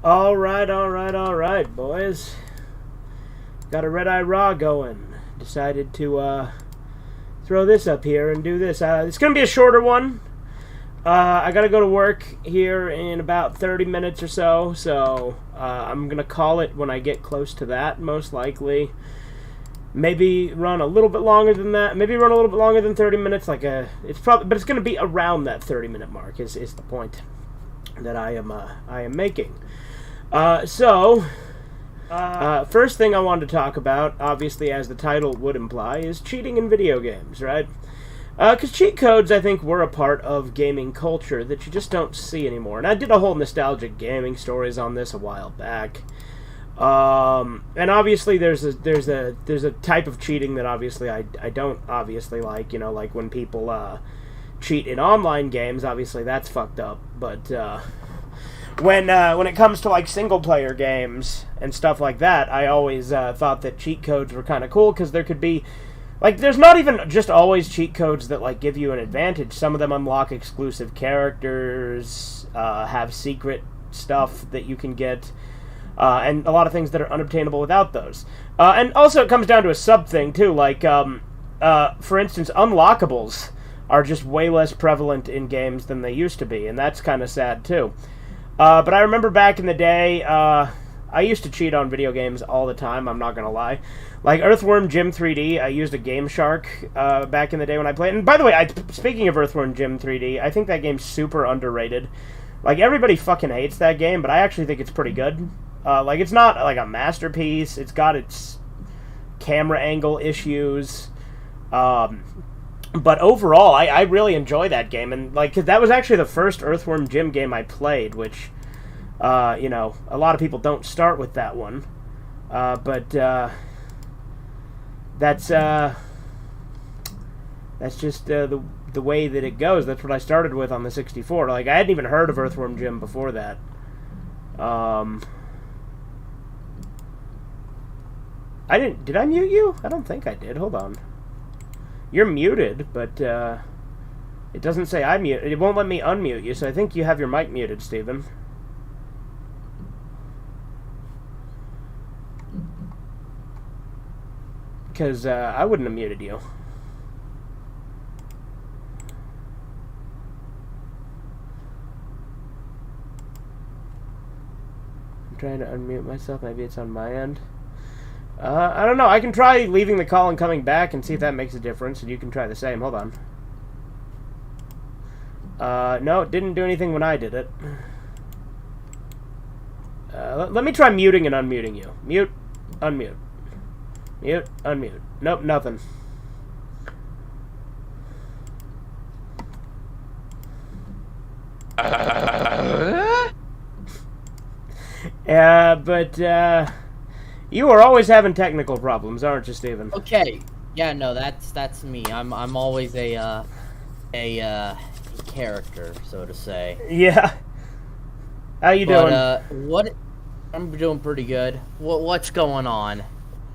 Alright, boys. Got a REDEYE RAW going. Decided to throw this up here and do this. It's going to be a shorter one. I got to go to work here in about 30 minutes or so, so I'm going to call it when I get close to that, most likely. Maybe run a little bit longer than that. Maybe run a little bit longer than 30 minutes. But it's going to be around that 30-minute mark. Is the point that I am making. First thing I wanted to talk about, obviously, as the title would imply, is cheating in video games, right? Because cheat codes, I think, were a part of gaming culture that you just don't see anymore. And I did a whole nostalgic gaming stories on this a while back. And obviously there's a type of cheating that obviously I don't obviously like, like when people cheat in online games. Obviously that's fucked up, but when it comes to like single player games and stuff like that, I always thought that cheat codes were kind of cool, because there could be there's not even just always cheat codes that like give you an advantage. Some of them unlock exclusive characters, have secret stuff that you can get. And a lot of things that are unobtainable without those. And also it comes down to a sub thing, too. For instance, unlockables are just way less prevalent in games than they used to be, and that's kind of sad, too. But I remember back in the day, I used to cheat on video games all the time, I'm not going to lie. Like Earthworm Jim 3D, I used a Game Shark back in the day when I played. And by the way, speaking of Earthworm Jim 3D, I think that game's super underrated. Like, everybody fucking hates that game, but I actually think it's pretty good. It's not, like, a masterpiece. It's got its camera angle issues. But overall, I really enjoy that game. And, 'cause that was actually the first Earthworm Jim game I played, which, a lot of people don't start with that one. That's just, the way that it goes. That's what I started with on the 64. I hadn't even heard of Earthworm Jim before that. Did I mute you? I don't think I did. Hold on. You're muted, but, it doesn't say I mute. It won't let me unmute you, so I think you have your mic muted, Steven. Because, I wouldn't have muted you. I'm trying to unmute myself. Maybe it's on my end. I don't know. I can try leaving the call and coming back and see if that makes a difference, and you can try the same. Hold on. No, it didn't do anything when I did it. Let me try muting and unmuting you. Mute, unmute. Mute, unmute. Nope, nothing. You are always having technical problems, aren't you, Steven? Okay. Yeah, no, that's me. I'm always a character, so to say. Yeah. How you doing? I'm doing pretty good. What's going on?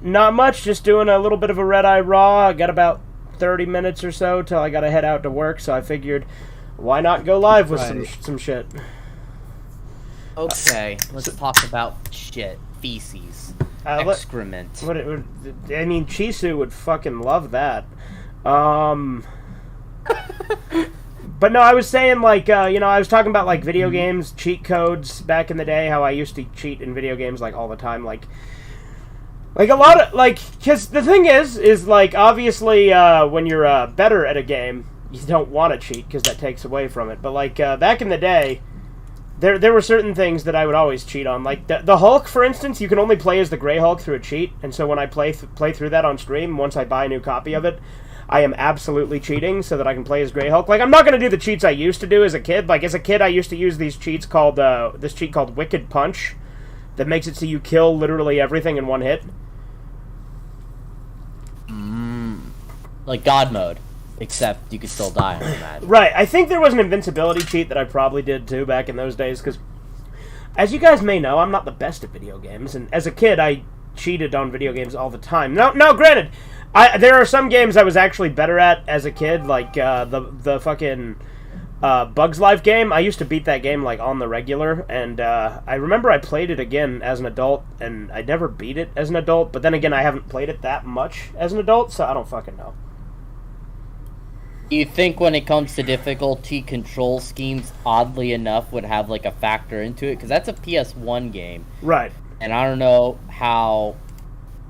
Not much, just doing a little bit of a REDEYE RAW. I got about 30 minutes or so till I gotta head out to work, so I figured, why not go live with some shit? Okay, let's talk about shit. Feces. Excrement. I mean, Chisu would fucking love that. But no, I was saying, I was talking about, video games, cheat codes back in the day, how I used to cheat in video games, all the time, a lot of, because the thing is, obviously, when you're, better at a game, you don't want to cheat, because that takes away from it. But, back in the day, there were certain things that I would always cheat on. The Hulk, for instance, you can only play as the Grey Hulk through a cheat, and so when I play through that on stream, once I buy a new copy of it, I am absolutely cheating so that I can play as Grey Hulk. I'm not going to do the cheats I used to do as a kid. As a kid, I used to use these cheats called, this cheat called Wicked Punch, that makes it so you kill literally everything in one hit. Like God mode. Except you could still die on that. Right. I think there was an invincibility cheat that I probably did, too, back in those days, because, as you guys may know, I'm not the best at video games, and as a kid, I cheated on video games all the time. Now, granted, there are some games I was actually better at as a kid, like, the fucking Bugs Life game. I used to beat that game like on the regular, and I remember I played it again as an adult, and I never beat it as an adult. But then again, I haven't played it that much as an adult, so I don't fucking know. You think when it comes to difficulty, control schemes, oddly enough, would have like a factor into it? Because that's a PS1 game, right? And I don't know how,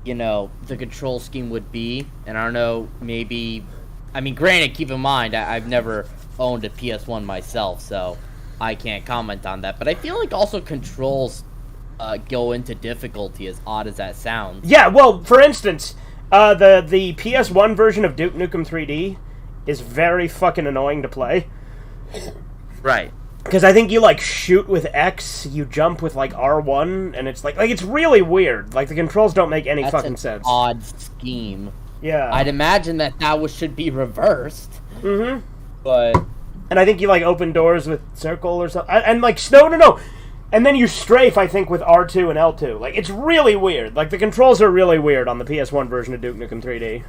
the control scheme would be, and I don't know, maybe. I mean, granted, keep in mind, I've never owned a PS1 myself, so I can't comment on that. But I feel like also controls go into difficulty, as odd as that sounds. Yeah, well, for instance, the PS1 version of Duke Nukem 3D is very fucking annoying to play. Right. Because I think you, like, shoot with X, you jump with, like, R1, and it's, like, it's really weird. Like, the controls don't make any fucking sense. That's an odd scheme. Yeah. I'd imagine that should be reversed. Mm-hmm. But... And I think you, like, open doors with circle or something. And, like, no. And then you strafe, I think, with R2 and L2. Like, it's really weird. Like, the controls are really weird on the PS1 version of Duke Nukem 3D.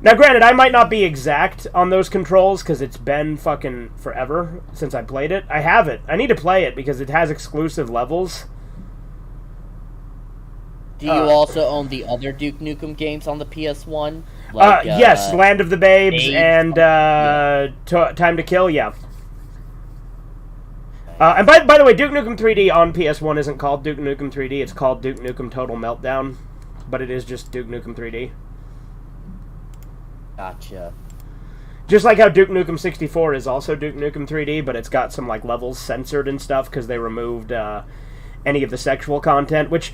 Now, granted, I might not be exact on those controls, because it's been fucking forever since I played it. I have it. I need to play it, because it has exclusive levels. Do you also own the other Duke Nukem games on the PS1? Like, yes, Land of the Babes and Time to Kill, yeah. And by the way, Duke Nukem 3D on PS1 isn't called Duke Nukem 3D, it's called Duke Nukem Total Meltdown. But it is just Duke Nukem 3D. Gotcha. Just like how Duke Nukem 64 is also Duke Nukem 3D, but it's got some like levels censored and stuff because they removed any of the sexual content, which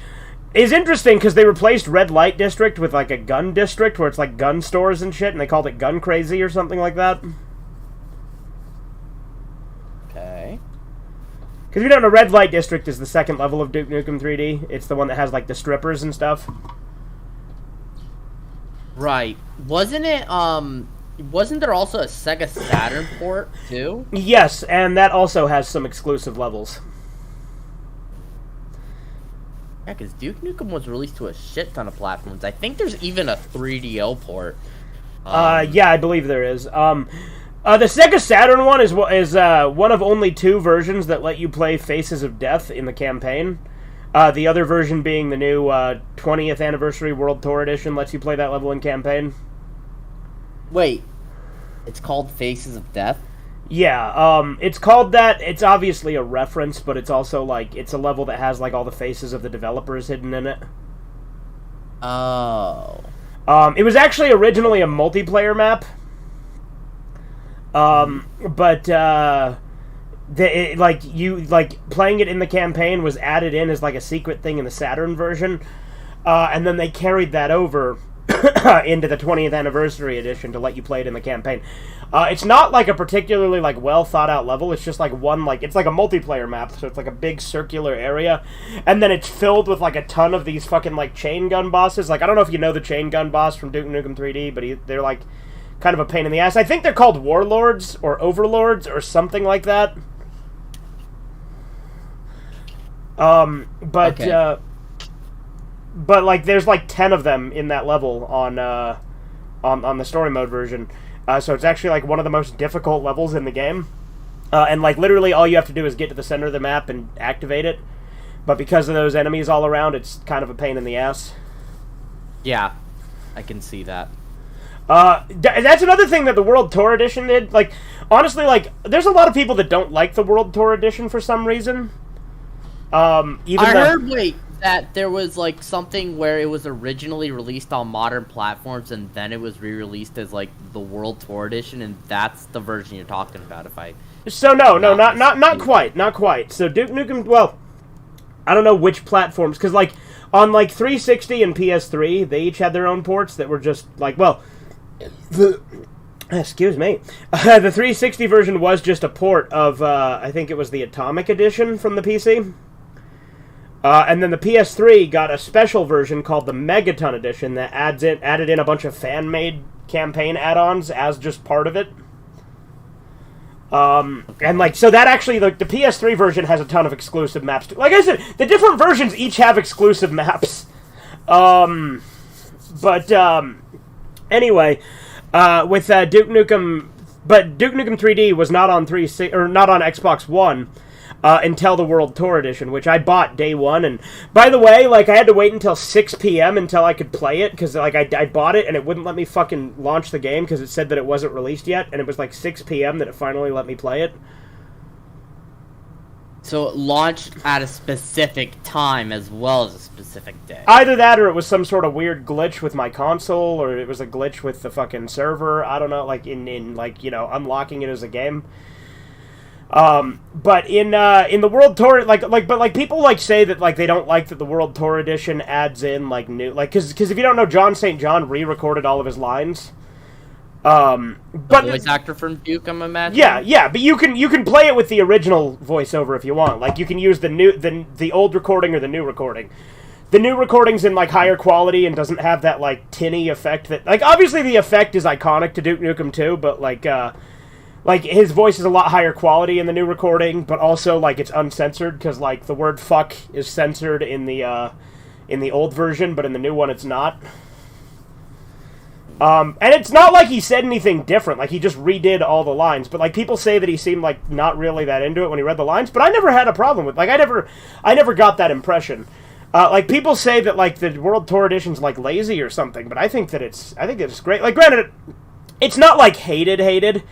is interesting because they replaced Red Light District with like a gun district where it's like gun stores and shit, and they called it Gun Crazy or something like that. Okay. Because you don't know, Red Light District is the second level of Duke Nukem 3D. It's the one that has like the strippers and stuff. Right. Wasn't it, wasn't there also a Sega Saturn port, too? Yes, and that also has some exclusive levels. Yeah, because Duke Nukem was released to a shit ton of platforms. I think there's even a 3DO port. Yeah, I believe there is. The Sega Saturn one is one of only two versions that let you play Faces of Death in the campaign. The other version being the new 20th Anniversary World Tour Edition lets you play that level in campaign. Wait, it's called Faces of Death? Yeah, it's called that. It's obviously a reference, but it's also, like, it's a level that has, like, all the faces of the developers hidden in it. Oh. It was actually originally a multiplayer map. But, playing it in the campaign was added in as, like, a secret thing in the Saturn version. And then they carried that over into the 20th Anniversary Edition to let you play it in the campaign. It's not, like, a particularly, like, well-thought-out level. It's just, like, one, like... It's like a multiplayer map, so it's, like, a big circular area. And then it's filled with, like, a ton of these fucking, like, chain gun bosses. Like, I don't know if you know the chain gun boss from Duke Nukem 3D, but they're, like, kind of a pain in the ass. I think they're called Warlords or Overlords or something like that. Okay. But, like, there's, like, 10 of them in that level on the story mode version. So it's actually, like, one of the most difficult levels in the game. And, like, literally all you have to do is get to the center of the map and activate it. But because of those enemies all around, it's kind of a pain in the ass. Yeah, I can see that. That's another thing that the World Tour Edition did. Like, honestly, like, there's a lot of people that don't like the World Tour Edition for some reason. Wait, that there was, like, something where it was originally released on modern platforms and then it was re-released as, like, the World Tour Edition, and that's the version you're talking about, if I... So, not quite. So, Duke Nukem, well, I don't know which platforms, because, like, on, like, 360 and PS3, they each had their own ports that were just, like, well... Excuse me. The 360 version was just a port of, I think it was the Atomic Edition from the PC. And then the PS3 got a special version called the Megaton Edition that added in a bunch of fan-made campaign add-ons as just part of it. And, like, so that actually, like, the PS3 version has a ton of exclusive maps too. Like I said, the different versions each have exclusive maps. Anyway, with Duke Nukem But Duke Nukem 3D was not on not on Xbox One until the World Tour Edition, which I bought day one. And by the way, like, I had to wait until 6 p.m. until I could play it, because like I bought it and it wouldn't let me fucking launch the game because it said that it wasn't released yet, and it was like 6 p.m. that it finally let me play it. So it launched at a specific time as well as a specific day. Either that, or it was some sort of weird glitch with my console, or it was a glitch with the fucking server. I don't know, like in like, you know, unlocking it as a game. But in the World Tour, but people like say that like they don't like that the World Tour Edition adds in like new, like, because if you don't know, John St. John re-recorded all of his lines. But the voice actor from Duke, I'm imagining. Yeah, but you can play it with the original voiceover if you want. Like, you can use the old recording or the new recording. The new recording's in like higher quality and doesn't have that like tinny effect that, like, obviously the effect is iconic to Duke Nukem 2, but like his voice is a lot higher quality in the new recording, but also like it's uncensored because like the word fuck is censored in the old version, but in the new one it's not. And it's not like he said anything different, like he just redid all the lines, but like people say that he seemed like not really that into it when he read the lines, but I never had a problem with, like, I never got that impression. Like, people say that like the World Tour Edition's like lazy or something, but I think that it's great. Like, granted, it's not like hated.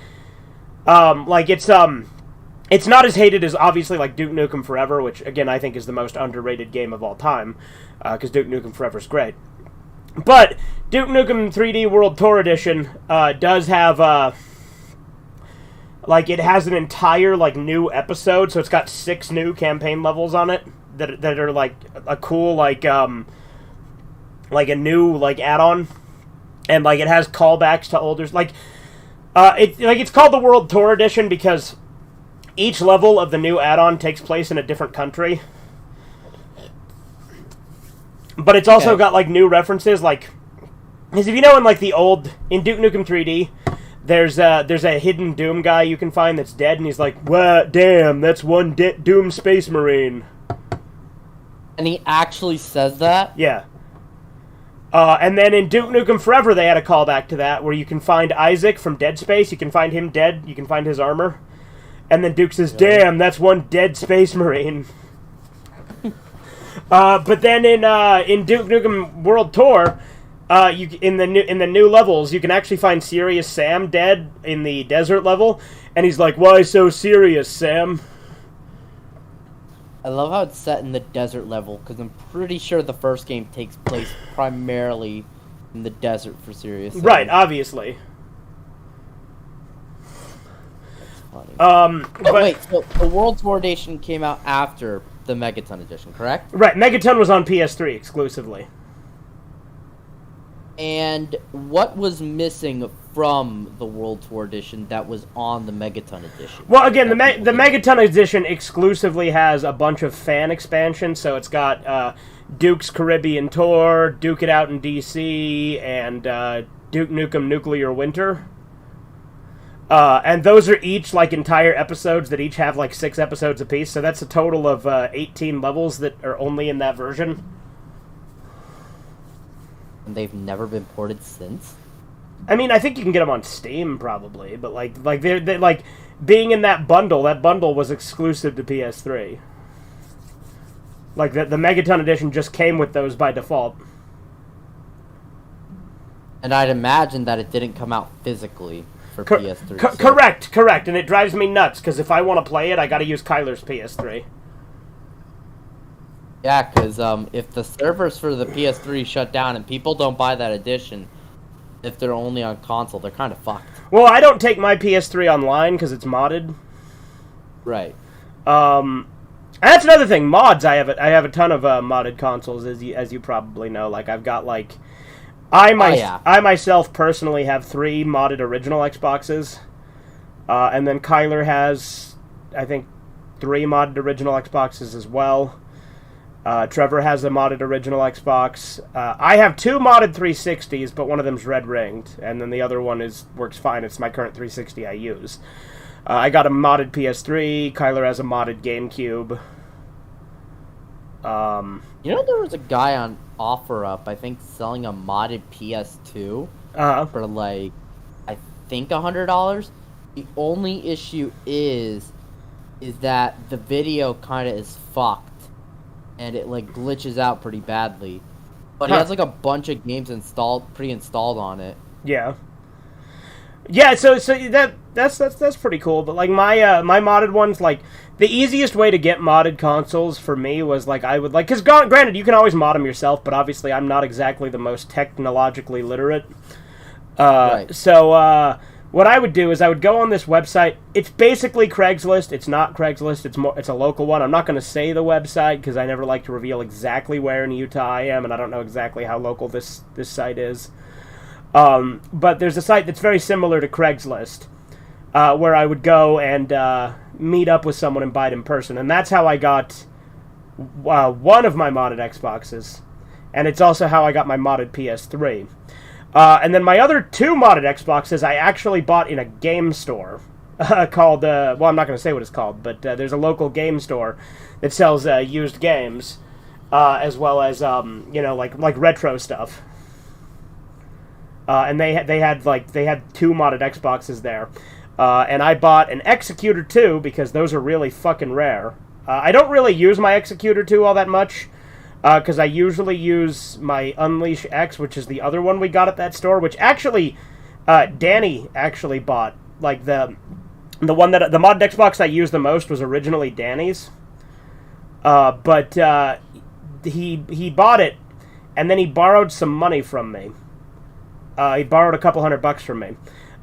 Like, it's not as hated as obviously like Duke Nukem Forever, which again I think is the most underrated game of all time, because Duke Nukem Forever is great. But Duke Nukem 3D World Tour Edition does have like, it has an entire like new episode, so it's got 6 new campaign levels on it that are like a cool like a new like add-on, and like it has callbacks to older, like it's called the World Tour Edition because each level of the new add-on takes place in a different country. But it's also got, like, new references, like, because if you know in, like, in Duke Nukem 3D, there's a hidden Doom guy you can find that's dead, and he's like, "Well, damn, that's one Doom Space Marine." And he actually says that? Yeah. And then in Duke Nukem Forever, they had a callback to that, where you can find Isaac from Dead Space, you can find him dead, you can find his armor, and then Duke says, "Damn, that's one dead Space Marine." But then in Duke Nukem World Tour, in the new levels, you can actually find Serious Sam dead in the desert level, and he's like, "Why so serious, Sam?" I love how it's set in the desert level, because I'm pretty sure the first game takes place primarily in the desert for Serious Sam. Right, obviously. That's funny. But wait, so the World Tour Edition came out after the Megaton Edition, correct? Right, Megaton was on PS3 exclusively. And what was missing from the World Tour Edition that was on the Megaton Edition? Well, again, the Megaton Edition exclusively has a bunch of fan expansions, so it's got Duke's Caribbean Tour, Duke It Out in DC, and Duke Nukem Nuclear Winter. And those are each, like, entire episodes that each have, like, 6 episodes apiece, so that's a total of 18 levels that are only in that version. And they've never been ported since? I mean, I think you can get them on Steam, probably, but, like they're like, being in that bundle was exclusive to PS3. Like, the Megaton Edition just came with those by default. And I'd imagine that it didn't come out physically for PS3. Correct, and it drives me nuts, because if I want to play it, I gotta use Kyler's PS3. Yeah, because if the servers for the PS3 shut down and people don't buy that edition, if they're only on console, they're kind of fucked. Well, I don't take my PS3 online, because it's modded. Right. And that's another thing, mods. I have a ton of modded consoles, as you probably know. Like, I've got, like, I myself personally have 3 modded original Xboxes, and then Kyler has, I think, 3 modded original Xboxes as well. Trevor has a modded original Xbox. I have 2 modded 360s, but one of them's red-ringed, and then the other one works fine. It's my current 360 I use. I got a modded PS3. Kyler has a modded GameCube. You know, there was a guy on OfferUp, I think, selling a modded PS2 for, like, I think $100. The only issue is that the video kind of is fucked, and it like glitches out pretty badly. But he has like a bunch of games pre-installed on it. Yeah. Yeah, so that's pretty cool. But like my modded ones, like the easiest way to get modded consoles for me was like I would like, because granted you can always mod them yourself, but obviously I'm not exactly the most technologically literate. Right. So what I would do is I would go on this website. It's basically Craigslist. It's not Craigslist. It's a local one. I'm not going to say the website because I never like to reveal exactly where in Utah I am, and I don't know exactly how local this site is. But there's a site that's very similar to Craigslist, where I would go and meet up with someone and buy it in person, and that's how I got one of my modded Xboxes, and it's also how I got my modded PS3. And then my other 2 modded Xboxes I actually bought in a game store called, well, I'm not going to say what it's called, but there's a local game store that sells used games, as well as, like retro stuff. And they had 2 modded Xboxes there. And I bought an Executor 2 because those are really fucking rare. I don't really use my Executor 2 all that much, because I usually use my Unleash X, which is the other one we got at that store, which actually, Danny actually bought. Like, the one that, the modded Xbox I used the most was originally Danny's. But he bought it, and then he borrowed some money from me. He borrowed a couple $100 from me.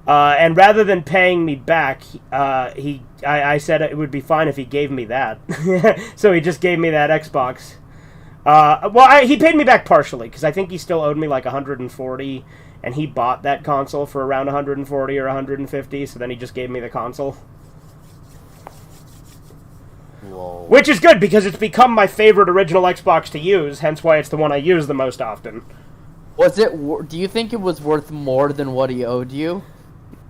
And rather than paying me back, I said it would be fine if he gave me that. So he just gave me that Xbox. He paid me back partially, because I think he still owed me like $140, and he bought that console for around $140 or $150, so then he just gave me the console. Whoa. Which is good, because it's become my favorite original Xbox to use, hence why it's the one I use the most often. Do you think it was worth more than what he owed you?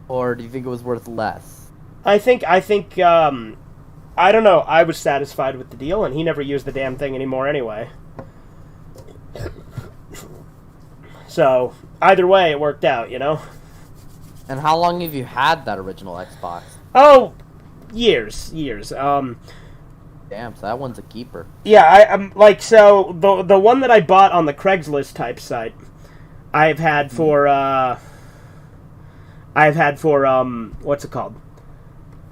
Or do you think it was worth less? I think, I don't know, I was satisfied with the deal, and he never used the damn thing anymore anyway. So, either way, it worked out, you know? And how long have you had that original Xbox? Oh, years. Damn, so that one's a keeper. Yeah, I'm like, so, the one that I bought on the Craigslist type site, I've had for, what's it called?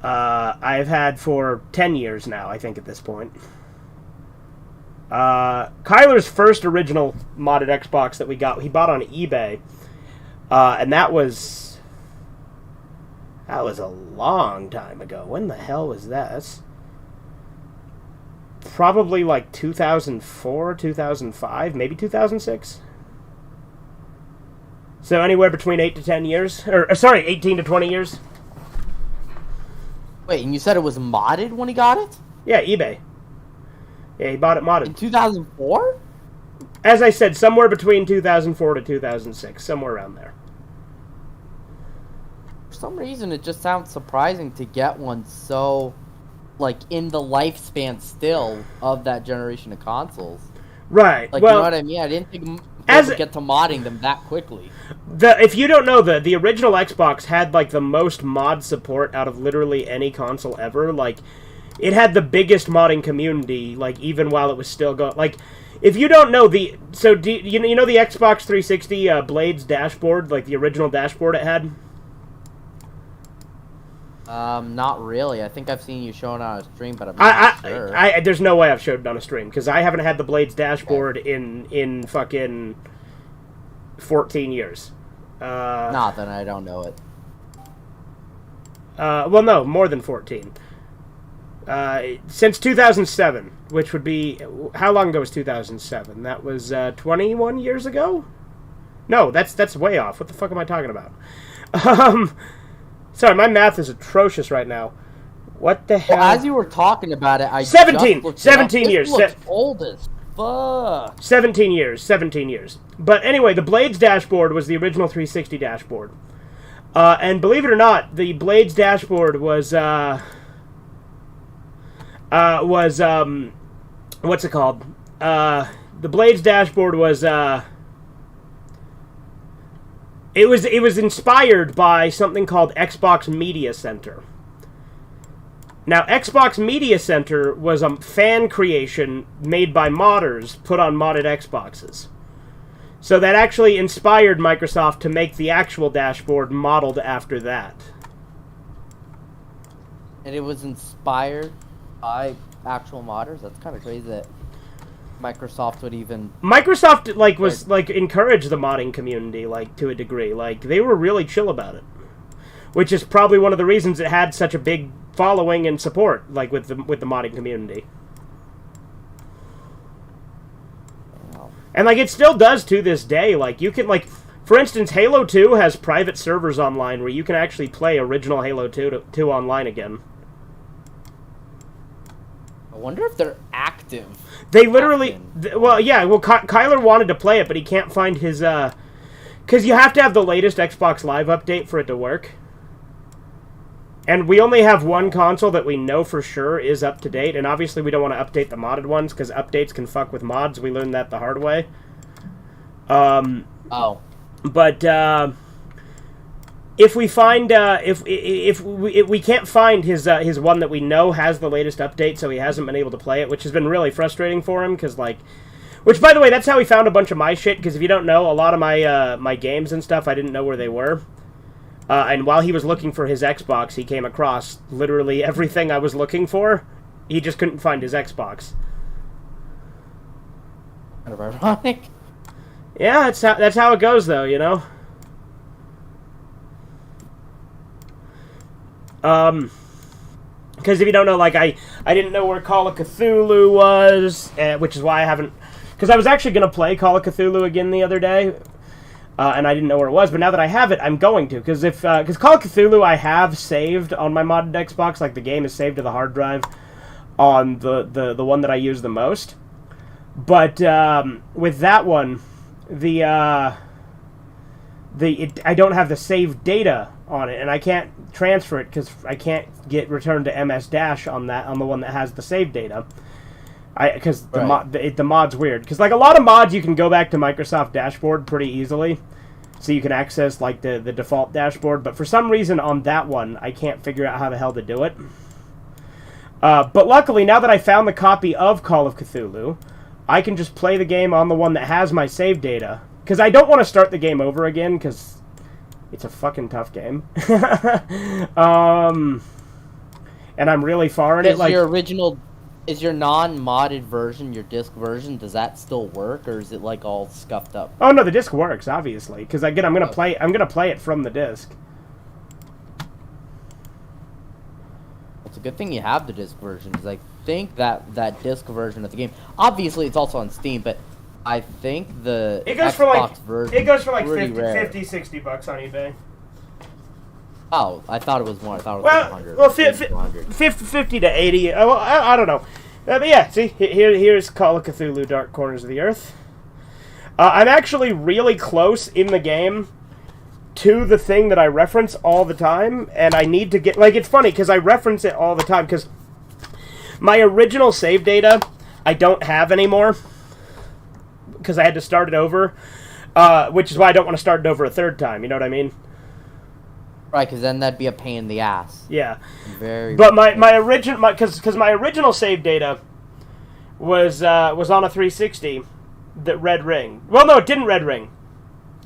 I've had for 10 years now, I think, at this point. Kyler's first original modded Xbox that we got, he bought on eBay. And that was a long time ago. When the hell was that? That's probably like 2004, 2005, maybe 2006. So anywhere between 8 to 10 years. Or sorry, 18 to 20 years. Wait, and you said it was modded when he got it? Yeah, eBay. Yeah, he bought it modded. In 2004? As I said, somewhere between 2004 to 2006. Somewhere around there. For some reason, it just sounds surprising to get one so, like, in the lifespan still of that generation of consoles. Right. Like, well, you know what I mean? I didn't think people would get to modding them that quickly. If you don't know, the original Xbox had, like, the most mod support out of literally any console ever. Like, it had the biggest modding community, like, even while it was still going. Like, if you don't know you know the Xbox 360 Blades dashboard, like the original dashboard it had? Not really. I think I've seen you showing on a stream, but I'm not sure. There's no way I've showed it on a stream, because I haven't had the Blades dashboard in fucking 14 years. Nah, then I don't know it. Well, no, more than 14. Since 2007, which would be... How long ago was 2007? That was 21 years ago? No, that's way off. What the fuck am I talking about? Sorry, my math is atrocious right now. What the hell? Well, as you were talking about it, I 17 years. This looks old as fuck. 17 years. But anyway, the Blades dashboard was the original 360 dashboard. And believe it or not, the Blades dashboard was what's it called? The Blades dashboard was, It was inspired by something called Xbox Media Center. Now, Xbox Media Center was a fan creation made by modders put on modded Xboxes. So that actually inspired Microsoft to make the actual dashboard modeled after that. And it was inspired by actual modders? That's kind of crazy that Microsoft would even... Microsoft, like, was, like, encouraged the modding community, like, to a degree. Like, they were really chill about it. Which is probably one of the reasons it had such a big following and support, like, with the modding community. Wow. And, like, it still does to this day. Like, you can, like... For instance, Halo 2 has private servers online where you can actually play original Halo 2 online again. I wonder if they're active. They literally... well, yeah, well, Kyler wanted to play it, but he can't find his... Because you have to have the latest Xbox Live update for it to work. And we only have one console that we know for sure is up to date, and obviously we don't want to update the modded ones, because updates can fuck with mods. We learned that the hard way. Oh. But if we find if we can't find his one that we know has the latest update, so he hasn't been able to play it, which has been really frustrating for him. Because which by the way, that's how he found a bunch of my shit. Because if you don't know, a lot of my games and stuff, I didn't know where they were. And while he was looking for his Xbox, he came across literally everything I was looking for. He just couldn't find his Xbox. Kind of ironic. Yeah, that's how it goes, though, you know? Because if you don't know, like, I didn't know where Call of Cthulhu was, which is why I haven't... Because I was actually going to play Call of Cthulhu again the other day, and I didn't know where it was, but now that I have it, I'm going to. Because Call of Cthulhu I have saved on my modded Xbox, like, the game is saved to the hard drive on the one that I use the most. But with that one... I don't have the saved data on it, and I can't transfer it because I can't get returned to MS- on the one that has the saved data. Because the mod's weird. Because like a lot of mods, you can go back to Microsoft Dashboard pretty easily, so you can access like the default dashboard. But for some reason on that one, I can't figure out how the hell to do it. But luckily, now that I found the copy of Call of Cthulhu, I can just play the game on the one that has my save data. Because I don't want to start the game over again, because it's a fucking tough game. And I'm really far in it. Is your non-modded version, your disc version, does that still work, or is it like all scuffed up? Oh no, the disc works, obviously. Because again, I'm gonna play it from the disc. It's a good thing you have the disc version, because I think that disc version of the game, obviously it's also on Steam, but I think the Xbox version $50, $60 on eBay. Oh, I thought it was more. I thought it was well, like 100. Well, 50 to 80. I don't know. But yeah, see, here's Call of Cthulhu: Dark Corners of the Earth. I'm actually really close in the game to the thing that I reference all the time, and I need to get... Like, it's funny, because I reference it all the time, because my original save data I don't have anymore, because I had to start it over, which is why I don't want to start it over a third time, you know what I mean? Right, because then that'd be a pain in the ass. Yeah. But my original save data was on a 360 that red ring. Well, no, it didn't red ring.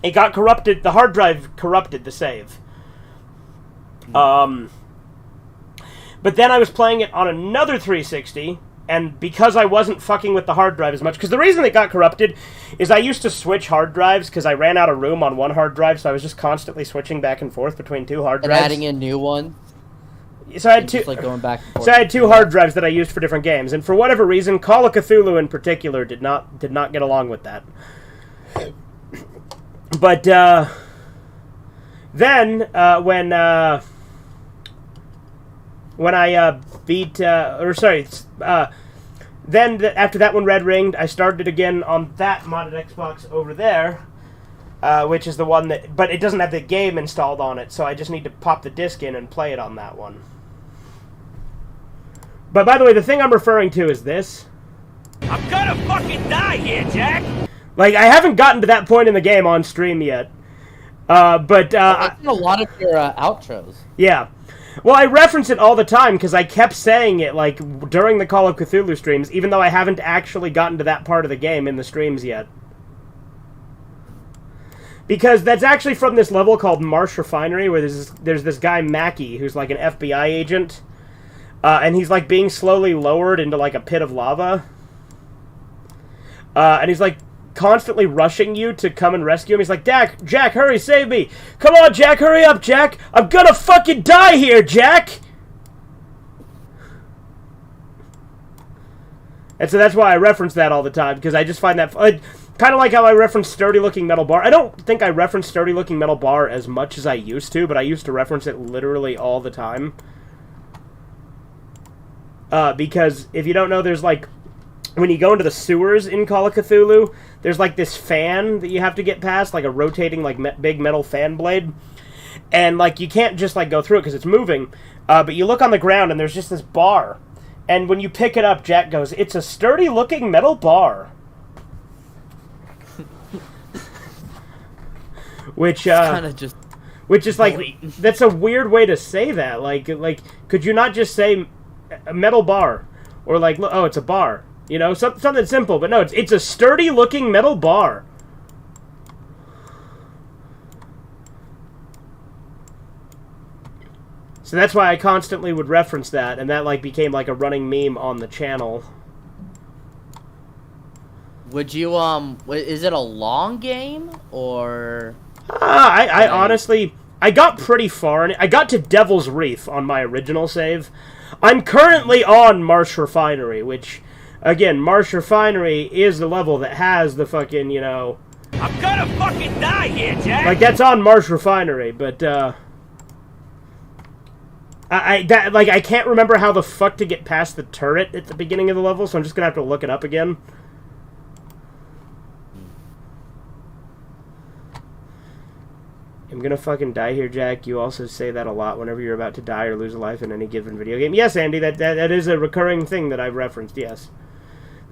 It got corrupted. The hard drive corrupted the save. But then I was playing it on another 360, and because I wasn't fucking with the hard drive as much, because the reason it got corrupted is I used to switch hard drives because I ran out of room on one hard drive, so I was just constantly switching back and forth between two hard drives. And adding in new ones? So I had two. Just like going back and forth. So I had two hard drives that I used for different games, and for whatever reason, Call of Cthulhu in particular did not get along with that. But then when I beat then after that one red ringed, I started again on that modded Xbox over there, which is the one that, but it doesn't have the game installed on it, so I just need to pop the disc in and play it on that one. But by the way, the thing I'm referring to is this. I'm gonna fucking die here, Jack! Like, I haven't gotten to that point in the game on stream yet. It's in a lot of your outros. Yeah. Well, I reference it all the time because I kept saying it, like, during the Call of Cthulhu streams, even though I haven't actually gotten to that part of the game in the streams yet. Because that's actually from this level called Marsh Refinery, where there's this guy, Mackie, who's, like, an FBI agent. And he's, like, being slowly lowered into, like, a pit of lava. And he's, like, constantly rushing you to come and rescue him. He's like, Jack, hurry, save me. Come on, Jack, hurry up, Jack. I'm gonna fucking die here, Jack. And so that's why I reference that all the time, because I just find that kind of like how I reference sturdy-looking metal bar. I don't think I reference sturdy-looking metal bar as much as I used to, but I used to reference it literally all the time. Because if you don't know, there's like, when you go into the sewers in Call of Cthulhu, there's like this fan that you have to get past, like a rotating, like big metal fan blade. And like you can't just like go through it because it's moving. But you look on the ground and there's just this bar. And when you pick it up, Jack goes, "It's a sturdy-looking metal bar." Which kind of just, which is like, that's a weird way to say that. Like could you not just say a metal bar, or like, oh, it's a bar? You know, something simple, but no, it's a sturdy-looking metal bar. So that's why I constantly would reference that, and that, like, became, like, a running meme on the channel. Would you, is it a long game, or... I honestly... I got pretty far in it. I got to Devil's Reef on my original save. I'm currently on Marsh Refinery, which... Again, Marsh Refinery is the level that has the fucking, you know... I'm gonna fucking die here, Jack! Like, that's on Marsh Refinery, but, I can't remember how the fuck to get past the turret at the beginning of the level, so I'm just gonna have to look it up again. I'm gonna fucking die here, Jack. You also say that a lot whenever you're about to die or lose a life in any given video game. Yes, Andy, that is a recurring thing that I've referenced, yes.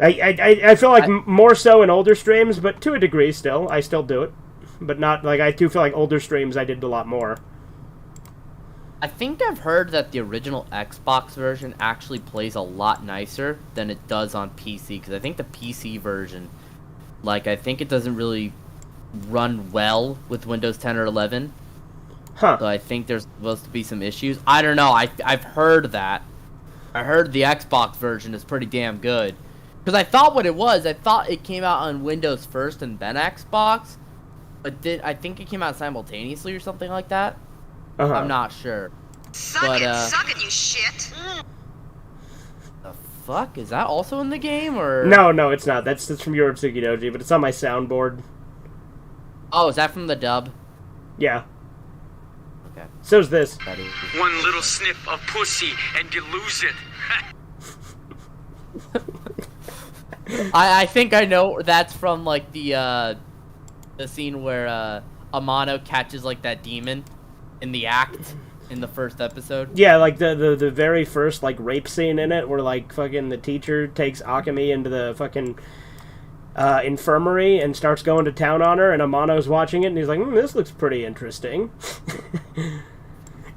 I feel like more so in older streams, but to a degree still. I still do it. But not, like, I do feel like older streams I did a lot more. I think I've heard that the original Xbox version actually plays a lot nicer than it does on PC, because I think the PC version, like, I think it doesn't really run well with Windows 10 or 11. Huh. So I think there's supposed to be some issues. I don't know. I've heard that. I heard the Xbox version is pretty damn good. Because I thought what it was, I thought it came out on Windows first and then Xbox. But I think it came out simultaneously or something like that. Uh-huh. I'm not sure. Suck it, you shit. The fuck? Is that also in the game, or...? No, it's not. That's from Yorotsuki Doji, but it's on my soundboard. Oh, is that from the dub? Yeah. Okay. So's this. One little sniff of pussy and you lose it. I think I know that's from, like, the scene where Amano catches, like, that demon in the act in the first episode. Yeah, like the very first, like, rape scene in it, where, like, fucking the teacher takes Akemi into the fucking infirmary and starts going to town on her, and Amano's watching it, and he's like, this looks pretty interesting.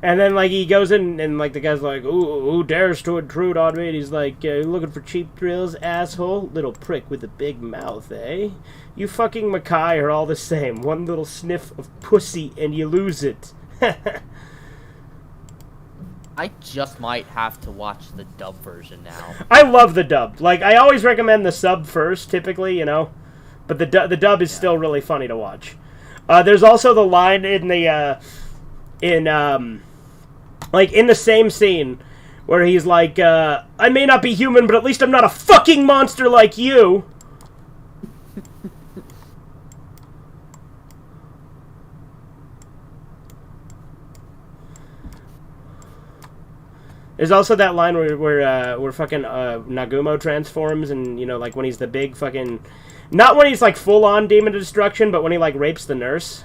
And then, like, he goes in, and, like, the guy's like, ooh, who dares to intrude on me? And he's like, you looking for cheap thrills, asshole? Little prick with a big mouth, eh? You fucking Mackay are all the same. One little sniff of pussy, and you lose it. I just might have to watch the dub version now. I love the dub. Like, I always recommend the sub first, typically, you know? But the dub is still really funny to watch. There's also the line in the, like, in the same scene, where he's like, I may not be human, but at least I'm not a fucking monster like you! There's also that line where fucking Nagumo transforms, and, you know, like, when he's the big fucking... Not when he's, like, full-on demon destruction, but when he, like, rapes the nurse.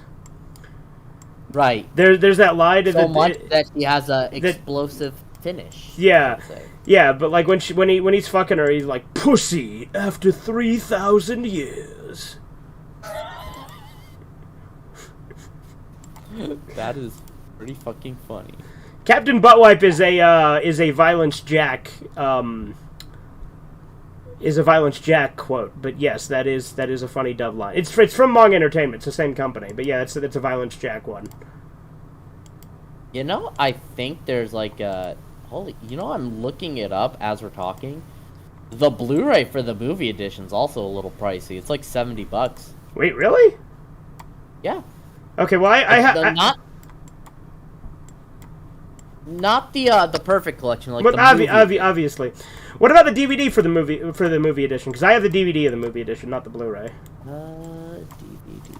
Right. There's that line... So much that he has a explosive finish. Yeah. Yeah, but, like, when he's fucking her, he's like, pussy, after 3,000 years. That is pretty fucking funny. Captain Buttwipe is a Violence Jack quote, but yes, that is a funny dub line. It's from Mong Entertainment, it's the same company, but yeah, it's a Violence Jack one. You know, I think there's like a I'm looking it up as we're talking. The Blu-ray for the movie edition's also a little pricey. It's like $70. Wait, really? Yeah. Okay, well Not the perfect collection, like the obviously. What about the DVD for the movie edition? Because I have the DVD of the movie edition, not the Blu-ray. DVD.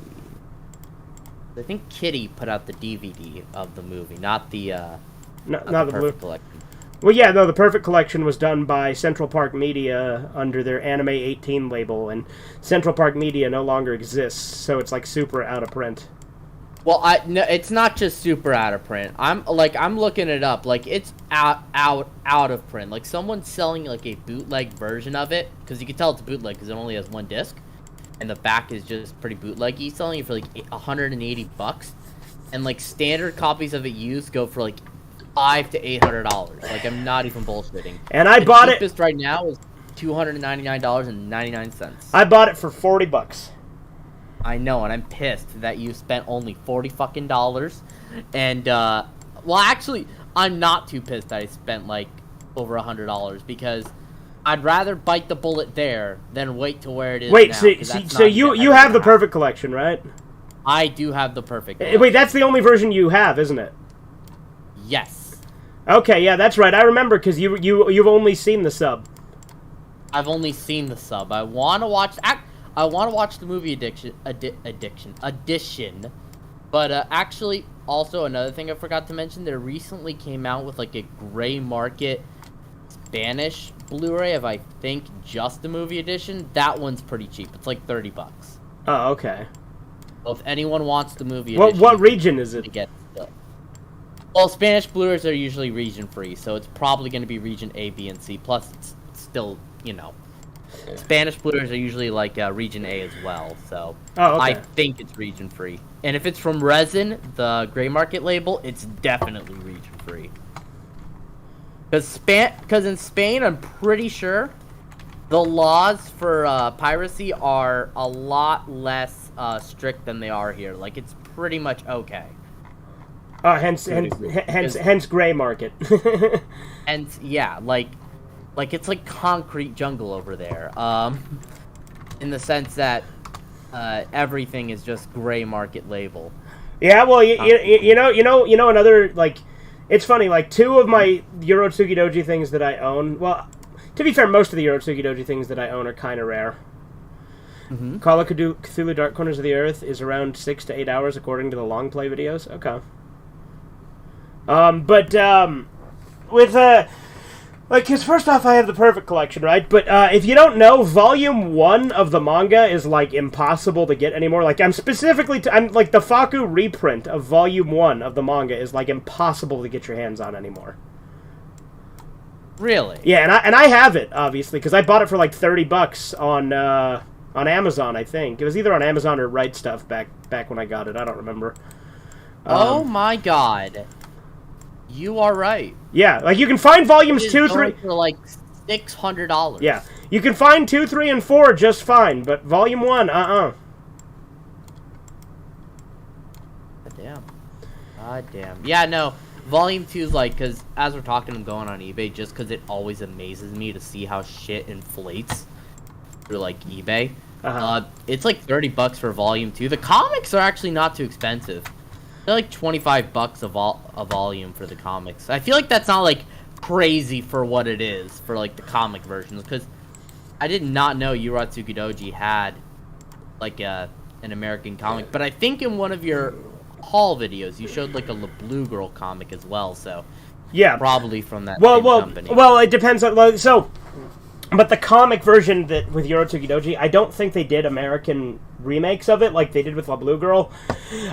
I think Kitty put out the DVD of the movie, not the perfect collection. Well, yeah, no, the Perfect Collection was done by Central Park Media under their Anime 18 label, and Central Park Media no longer exists, so it's like super out of print. Well, no, it's not just super out of print. I'm looking it up. Like, it's out of print. Like, someone's selling like a bootleg version of it, because you can tell it's a bootleg because it only has one disc, and the back is just pretty bootleggy. He's selling it for like $180, and like standard copies of it used go for like $500 to $800. Like, I'm not even bullshitting. And I bought it. The cheapest right now is $299.99. I bought it for $40. I know, and I'm pissed that you spent only $40 fucking dollars. And well, actually, I'm not too pissed that I spent like over $100 because I'd rather bite the bullet there than wait to where it is. Wait, now, so you have the Perfect Collection, right? I do have the Perfect collection. Wait, that's the only version you have, isn't it? Yes. Okay, yeah, that's right. I remember because you've only seen the sub. I've only seen the sub. I want to watch the movie edition. But actually, also another thing I forgot to mention, there recently came out with like a gray market Spanish Blu-ray of I think just the movie edition. That one's pretty cheap. It's like $30. Oh, okay. Well, if anyone wants the movie edition, what region is it? Well, Spanish Blu-rays are usually region free, so it's probably going to be region A, B, and C. Plus, it's still, Spanish Blu-rays are usually like region A as well, so I think it's region free. And if it's from Resin, the gray market label, it's definitely region free. Because in Spain, I'm pretty sure the laws for piracy are a lot less strict than they are here. Like, it's pretty much okay. Hence gray market. And yeah, like it's like concrete jungle over there. In the sense that everything is just gray market label. Yeah, well, you know another, like, it's funny, like, two of my Euro Tsukidoji things that I own, well, to be fair, most of the Euro Tsukidoji things that I own are kind of rare. Mm-hmm. Call of Cthulhu Dark Corners of the Earth is around 6 to 8 hours according to the long play videos. Okay. Because first off, I have the Perfect Collection, right? But if you don't know, Volume 1 of the manga is, like, impossible to get anymore. Like, I'm like, the Faku reprint of Volume 1 of the manga is, like, impossible to get your hands on anymore. Really? Yeah, and I have it, obviously, because I bought it for, like, $30 on Amazon, I think. It was either on Amazon or Right Stuff back when I got it. I don't remember. Oh my god. You are right. Yeah, like, you can find volumes 2, 3... for, like, $600. Yeah. You can find 2, 3, and 4 just fine, but volume 1, God damn. Yeah, no, volume 2 is, like, because as we're talking, I'm going on eBay just because it always amazes me to see how shit inflates through, like, eBay. It's, like, $30 for volume 2. The comics are actually not too expensive. They're like $25 a volume for the comics. I feel like that's not like crazy for what it is for like the comic versions, because I did not know Uratsukidoji had like an American comic. But I think in one of your haul videos you showed like a Blue Girl comic as well. So yeah, probably from that same company. Well, it depends on so. But the comic version that with Uratsukidoji, I don't think they did American remakes of it like they did with La Blue Girl.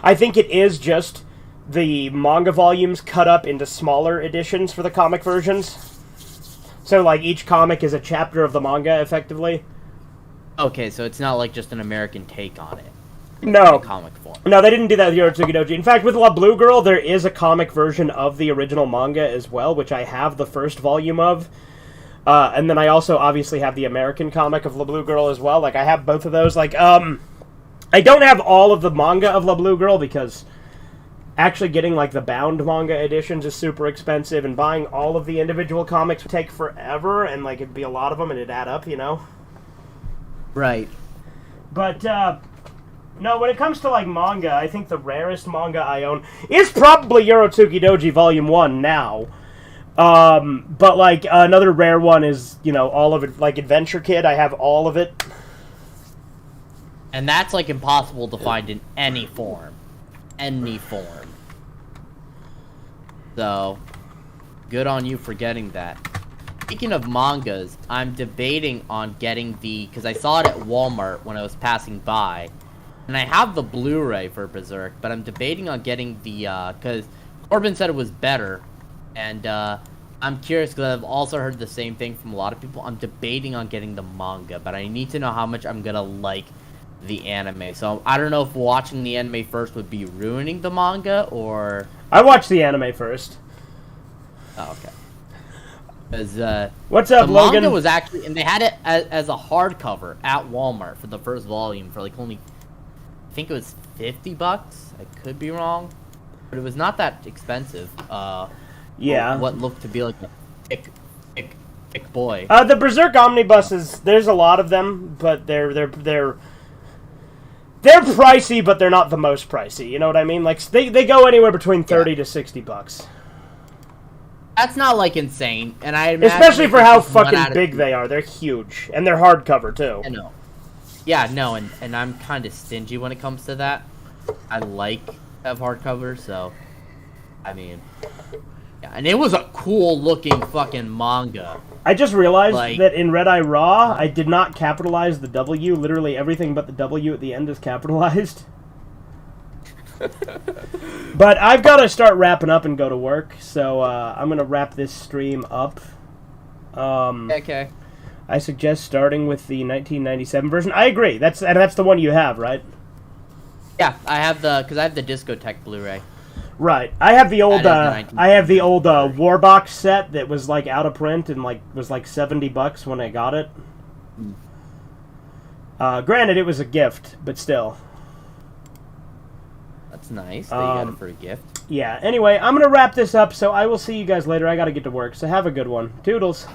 I think it is just the manga volumes cut up into smaller editions for the comic versions. So, like, each comic is a chapter of the manga, effectively. Okay, so it's not like just an American take on it. No. in comic form. No, they didn't do that with Yorotsuki Doji. In fact, with La Blue Girl, there is a comic version of the original manga as well, which I have the first volume of. And then I also obviously have the American comic of La Blue Girl as well. Like, I have both of those. Like, I don't have all of the manga of La Blue Girl because actually getting, like, the bound manga editions is super expensive, and buying all of the individual comics would take forever, and, like, it'd be a lot of them, and it'd add up, you know? Right. But, no, when it comes to, like, manga, I think the rarest manga I own is probably Yorotsuki Doji Volume 1 now. But, like, another rare one is, you know, all of it, like, Adventure Kid. I have all of it. And that's, like, impossible to find in any form. Any form. So, good on you for getting that. Speaking of mangas, I'm debating on getting the... Because I saw it at Walmart when I was passing by. And I have the Blu-ray for Berserk, but I'm debating on getting the... Because Corbin said it was better. And, I'm curious because I've also heard the same thing from a lot of people. I'm debating on getting the manga, but I need to know how much I'm gonna like the anime. So I don't know if watching the anime first would be ruining the manga, or... I watched the anime first. Oh, okay. Because, what's up, the Logan? manga was actually... And they had it as a hardcover at Walmart for the first volume for, like, only... I think it was $50? I could be wrong. But it was not that expensive. Yeah. What looked to be like a thick boy. The Berserk omnibuses, there's a lot of them, but they're pricey, but they're not the most pricey. You know what I mean? Like, they go anywhere between $30 to $60. That's not, like, insane, and I imagine... Especially for how fucking big they are. They're huge. And they're hardcover, too. I know. Yeah, no, and I'm kind of stingy when it comes to that. I like to have hardcovers, so... I mean... Yeah, and it was a cool-looking fucking manga. I just realized Like... that in REDEYE RAW, I did not capitalize the W. Literally everything but the W at the end is capitalized. But I've got to start wrapping up and go to work, so I'm going to wrap this stream up. Okay. I suggest starting with the 1997 version. I agree. That's the one you have, right? Yeah, I have the Discotheque Blu-ray. Right. I have the old That is the Warbox set that was like out of print and like was like $70 when I got it. Granted, it was a gift, but still. That's nice. That you got it for a gift. Yeah. Anyway, I'm gonna wrap this up, so I will see you guys later. I gotta get to work, so have a good one. Toodles.